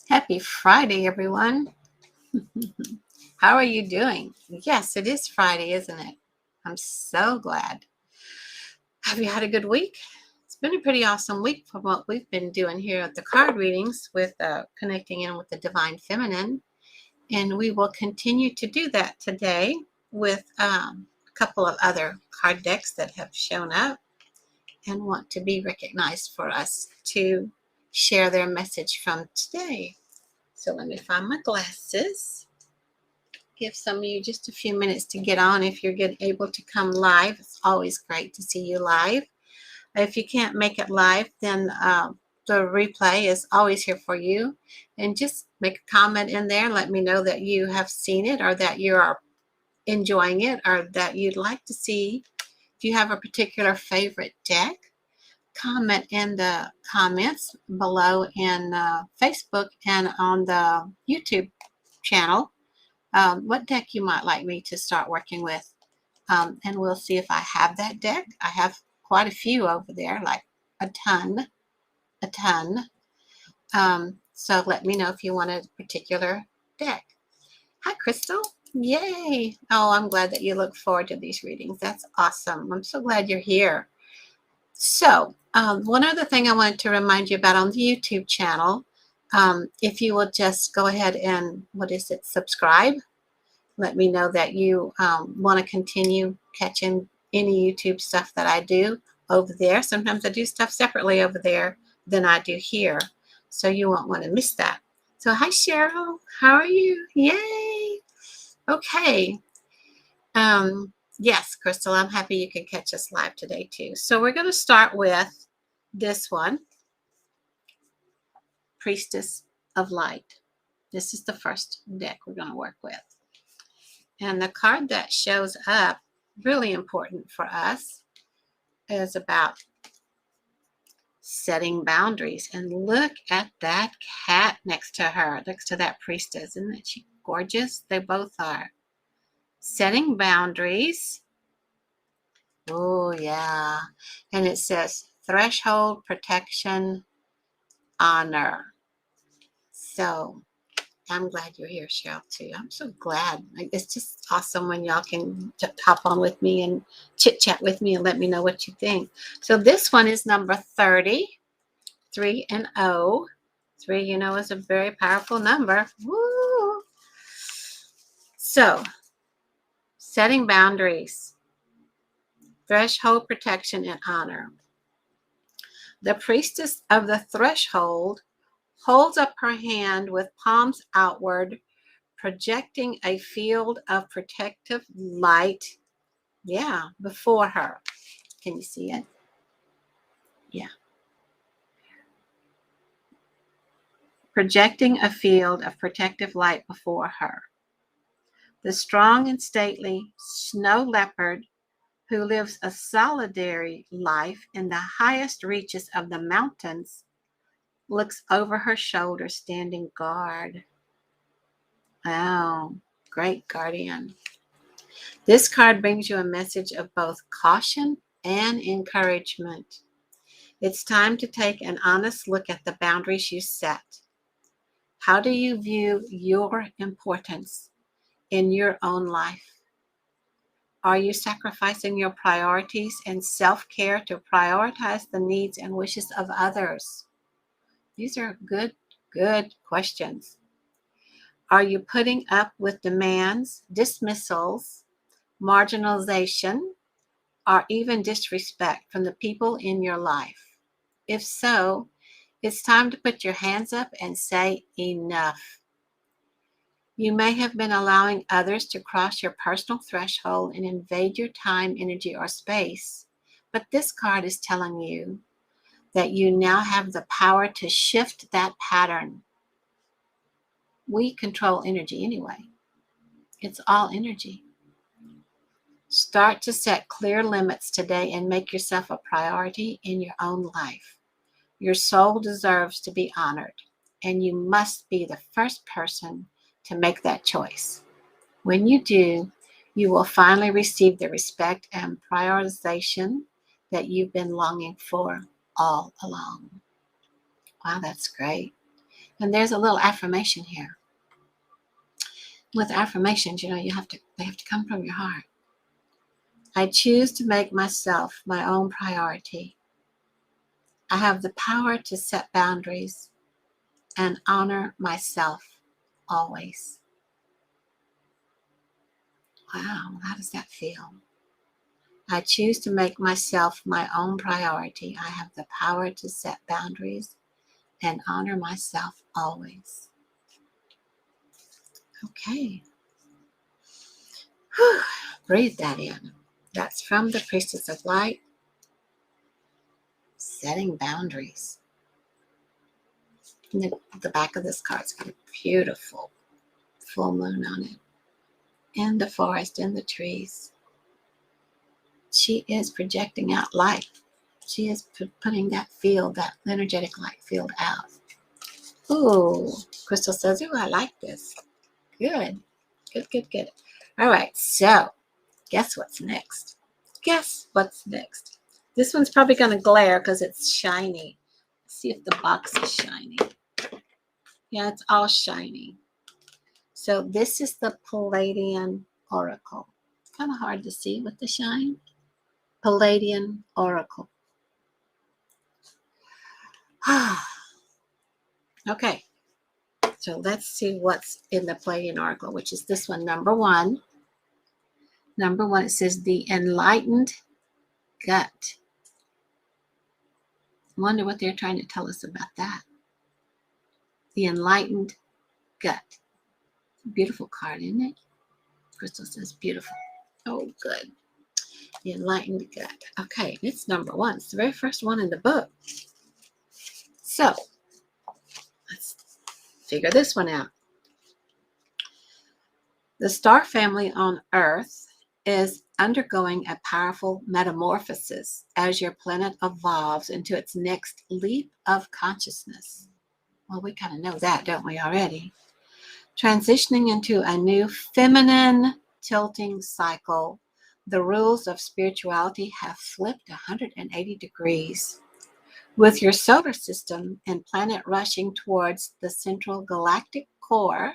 Happy Friday, everyone. How are you doing? Yes, it is Friday, isn't it? I'm so glad. Have you had a good week? It's been a pretty awesome week for what we've been doing here at the card readings with connecting in with the Divine Feminine. And we will continue to do that today with a couple of other card decks that have shown up and want to be recognized for us to share their message from today. So let me find my glasses. Give some of you just a few minutes to get on if you're able to come live. It's always great to see you live. If you can't make it live, then the replay is always here for you. And just make a comment in there. Let me know that you have seen it or that you are enjoying it or that you'd like to see. If you have a particular favorite deck, comment in the comments below in Facebook and on the YouTube channel what deck you might like me to start working with. And we'll see if I have that deck. I have quite a few over there, like a ton. So let me know if you want a particular deck. Hi, Crystal. Yay. Oh, I'm glad that you look forward to these readings. That's awesome. I'm so glad you're here. So one other thing I wanted to remind you about on the YouTube channel, if you will just go ahead and, subscribe. Let me know that you want to continue catching any YouTube stuff that I do over there. Sometimes I do stuff separately over there than I do here. So you won't want to miss that. So hi, Cheryl. How are you? Yay. Okay. Yes, Crystal, I'm happy you can catch us live today too. So we're going to start with this one, Priestess of Light. This is the first deck we're going to work with. And the card that shows up, really important for us, is about setting boundaries. And look at that cat next to her, next to that priestess. Isn't she gorgeous? They both are. Setting boundaries. Oh, yeah. And it says threshold, protection, honor. So I'm glad you're here, Cheryl, too. I'm so glad. It's just awesome when y'all can hop on with me and chit-chat with me and let me know what you think. So this one is number 30, 3 and 0. 3, you know, is a very powerful number. Woo! So, setting boundaries, threshold, protection, and honor. The priestess of the threshold holds up her hand with palms outward, projecting a field of protective light, before her. Can you see it? Yeah. Projecting a field of protective light before her. The strong and stately snow leopard, who lives a solitary life in the highest reaches of the mountains, looks over her shoulder, standing guard. Wow, great guardian. This card brings you a message of both caution and encouragement. It's time to take an honest look at the boundaries you set. How do you view your importance in your own life? Are you sacrificing your priorities and self-care to prioritize the needs and wishes of others? These are good questions. Are you putting up with demands, dismissals, marginalization, or even disrespect from the people in your life? If so, it's time to put your hands up and say enough. You may have been allowing others to cross your personal threshold and invade your time, energy, or space, but this card is telling you that you now have the power to shift that pattern. We control energy anyway. It's all energy. Start to set clear limits today and make yourself a priority in your own life. Your soul deserves to be honored, and you must be the first person to make that choice. When you do, you will finally receive the respect and prioritization that you've been longing for all along. Wow, that's great. And there's a little affirmation here. With affirmations, they have to come from your heart. I choose to make myself my own priority. I have the power to set boundaries and honor myself always. Wow, how does that feel? I choose to make myself my own priority. I have the power to set boundaries and honor myself always. Okay. Whew. Breathe that in. That's from the Priestess of Light. Setting boundaries. And the back of this card's got a beautiful full moon on it. In the forest, in the trees. She is projecting out light. She is putting that field, that energetic light field out. Ooh, Crystal says, ooh, I like this. Good. Good, good, good. All right, so guess what's next? Guess what's next? This one's probably going to glare because it's shiny. Let's see if the box is shiny. Yeah, it's all shiny. So this is the Pleiadian Oracle. It's kind of hard to see with the shine. Pleiadian Oracle. Okay, so let's see what's in the Pleiadian Oracle, which is this one, number one. Number one, it says the Enlightened Gut. I wonder what they're trying to tell us about that. The Enlightened Gut. Beautiful card, isn't it? Crystal says beautiful. Oh, good. The Enlightened Gut. Okay, it's number one. It's the very first one in the book. So, let's figure this one out. The star family on Earth is undergoing a powerful metamorphosis as your planet evolves into its next leap of consciousness. Well, we kind of know that, don't we, already? Transitioning into a new feminine tilting cycle, the rules of spirituality have flipped 180 degrees. With your solar system and planet rushing towards the central galactic core,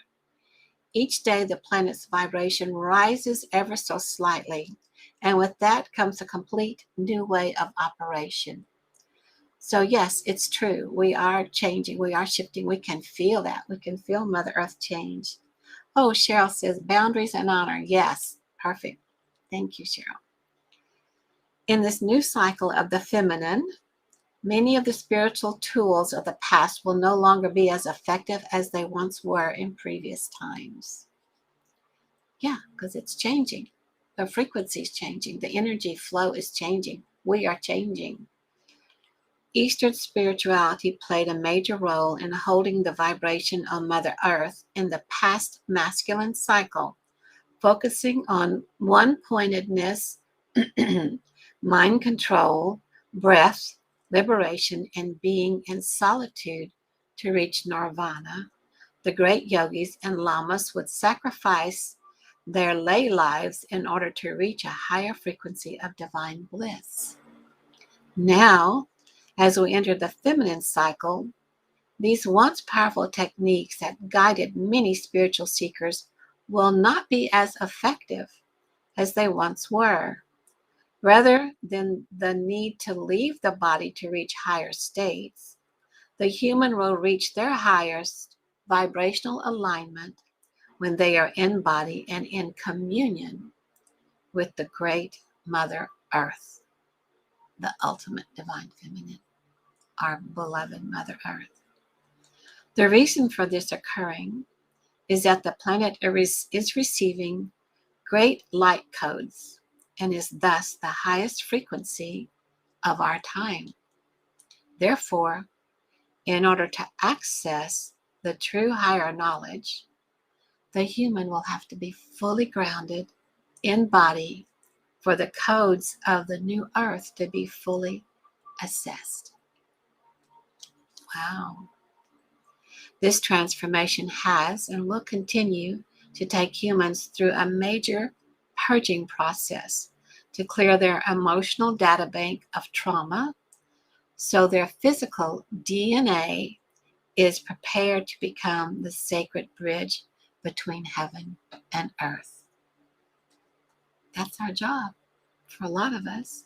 each day the planet's vibration rises ever so slightly, and with that comes a complete new way of operation. So yes, it's true. We are changing. We are shifting. We can feel that. We can feel Mother Earth change. Oh, Cheryl says boundaries and honor. Yes, perfect. Thank you, Cheryl. In this new cycle of the feminine, many of the spiritual tools of the past will no longer be as effective as they once were in previous times. Yeah, because it's changing. The frequency is changing. The energy flow is changing. We are changing. Eastern spirituality played a major role in holding the vibration on Mother Earth in the past masculine cycle, focusing on one-pointedness, mind control, breath, liberation, and being in solitude to reach nirvana. The great yogis and lamas would sacrifice their lay lives in order to reach a higher frequency of divine bliss. Now, as we enter the feminine cycle, these once powerful techniques that guided many spiritual seekers will not be as effective as they once were. Rather than the need to leave the body to reach higher states, the human will reach their highest vibrational alignment when they are in body and in communion with the great Mother Earth, the ultimate divine feminine, our beloved Mother Earth. The reason for this occurring is that the planet is receiving great light codes and is thus the highest frequency of our time. Therefore, in order to access the true higher knowledge, the human will have to be fully grounded in body for the codes of the new earth to be fully assessed. Wow. This transformation has and will continue to take humans through a major purging process to clear their emotional data bank of trauma so their physical DNA is prepared to become the sacred bridge between heaven and earth. That's our job for a lot of us.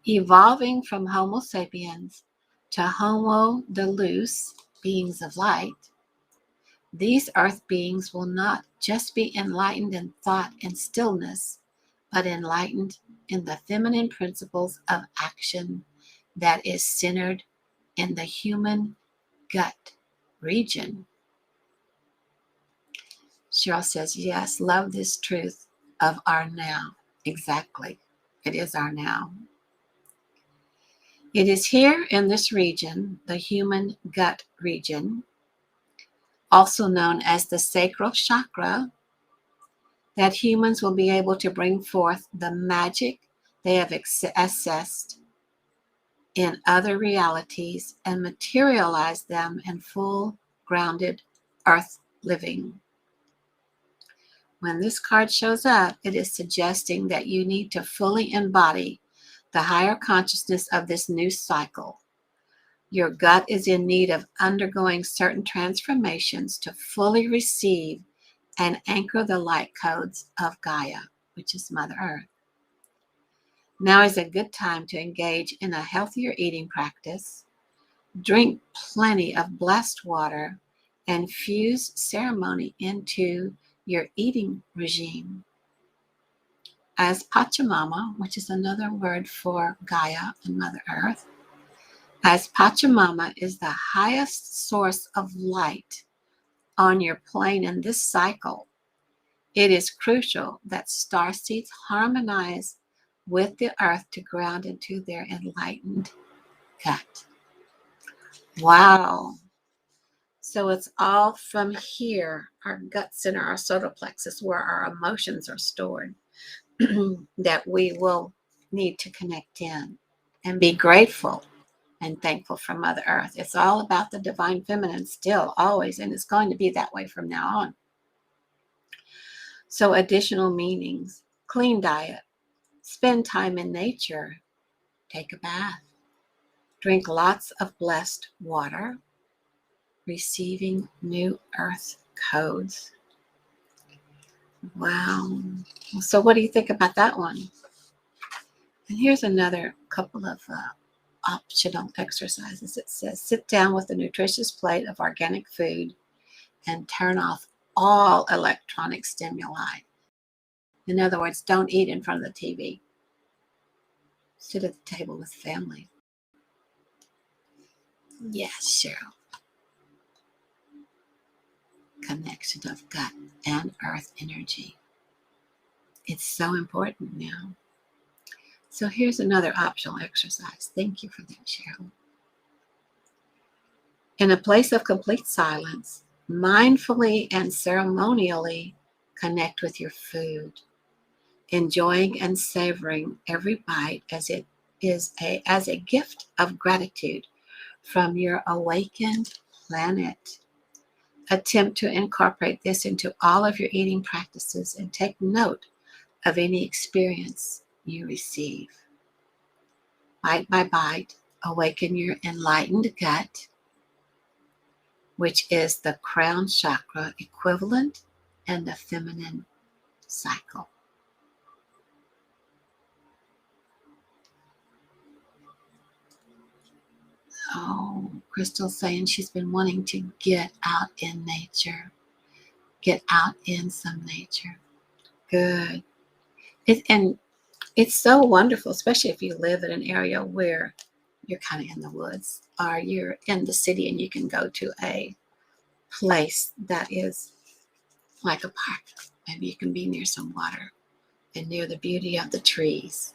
Evolving from Homo sapiens to Homo deus, beings of light, these earth beings will not just be enlightened in thought and stillness, but enlightened in the feminine principles of action that is centered in the human gut region. Cheryl says, yes, love this truth of our now. Exactly. It is our now. It is here in this region, the human gut region, also known as the sacral chakra, that humans will be able to bring forth the magic they have accessed in other realities and materialize them in full, grounded earth living. When this card shows up, it is suggesting that you need to fully embody the higher consciousness of this new cycle. Your gut is in need of undergoing certain transformations to fully receive and anchor the light codes of Gaia, which is Mother Earth. Now is a good time to engage in a healthier eating practice, drink plenty of blessed water, and fuse ceremony into your eating regime. As Pachamama, which is another word for Gaia and Mother Earth, as Pachamama is the highest source of light on your plane in this cycle, it is crucial that starseeds harmonize with the earth to ground into their enlightened gut. Wow. So it's all from here, our gut center, our solar plexus, where our emotions are stored, that we will need to connect in and be grateful and thankful for Mother Earth. It's all about the divine feminine still, always, and it's going to be that way from now on. So additional meanings: clean diet, spend time in nature, take a bath, drink lots of blessed water, receiving new earth codes. Wow. So what do you think about that one? And here's another couple of optional exercises. It says, sit down with a nutritious plate of organic food and turn off all electronic stimuli. In other words, don't eat in front of the TV. Sit at the table with family. Yes, Cheryl. Connection of gut and earth energy. It's so important now. So here's another optional exercise. Thank you for that, Cheryl. In a place of complete silence, mindfully and ceremonially connect with your food, enjoying and savoring every bite as it is as a gift of gratitude from your awakened planet. Attempt to incorporate this into all of your eating practices and take note of any experience you receive. Bite by bite, awaken your enlightened gut, which is the crown chakra equivalent and the feminine cycle. Oh, Crystal's saying she's been wanting to get out in nature. Get out in some nature. Good. And it's so wonderful, especially if you live in an area where you're kind of in the woods or you're in the city and you can go to a place that is like a park. Maybe you can be near some water and near the beauty of the trees.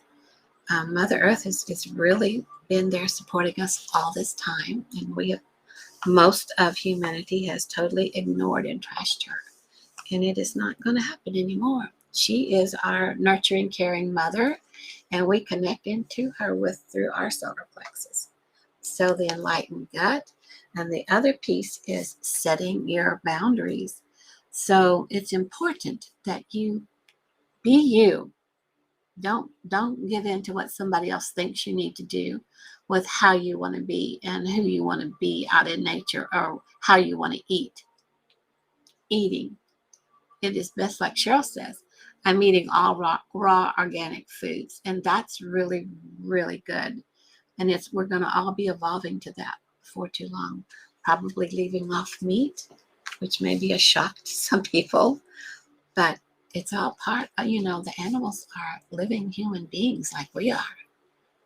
Mother Earth has really been there supporting us all this time, and most of humanity has totally ignored and trashed her, and it is not going to happen anymore. She is our nurturing, caring mother, and we connect into her through our solar plexus. So the enlightened gut, and the other piece is setting your boundaries. So it's important that you be you. Don't get into what somebody else thinks you need to do. with how you want to be and who you want to be out in nature, or how you want to eat. Eating. It is best, like Cheryl says, I'm eating all raw organic foods. And that's really, really good. And we're going to all be evolving to that before too long. Probably leaving off meat, which may be a shock to some people. But it's all part of, the animals are living human beings like we are.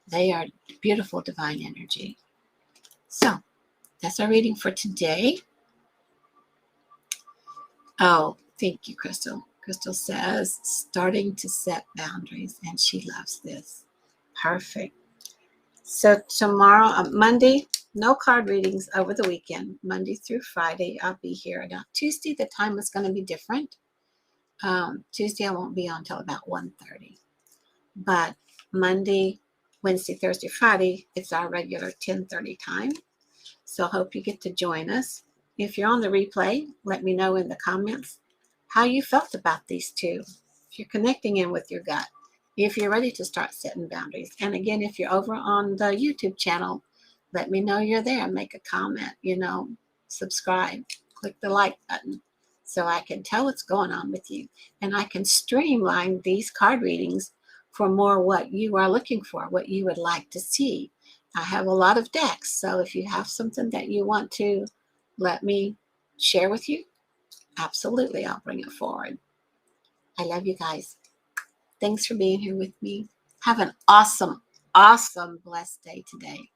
They are beautiful divine energy. So that's our reading for today. Oh, thank you, Crystal. Crystal says, starting to set boundaries, and she loves this. Perfect. So tomorrow, Monday, no card readings over the weekend. Monday through Friday, I'll be here. Now, Tuesday, the time is going to be different. Tuesday, I won't be on until about 1:30. But Monday, Wednesday, Thursday, Friday, it's our regular 10:30 time. So I hope you get to join us. If you're on the replay, let me know in the comments how you felt about these two. If you're connecting in with your gut, if you're ready to start setting boundaries. And again, if you're over on the YouTube channel, let me know you're there. Make a comment, subscribe, click the like button so I can tell what's going on with you. And I can streamline these card readings for more what you are looking for, what you would like to see. I have a lot of decks, so if you have something that you want to let me share with you, absolutely, I'll bring it forward. I love you guys. Thanks for being here with me. Have an awesome, awesome, blessed day today.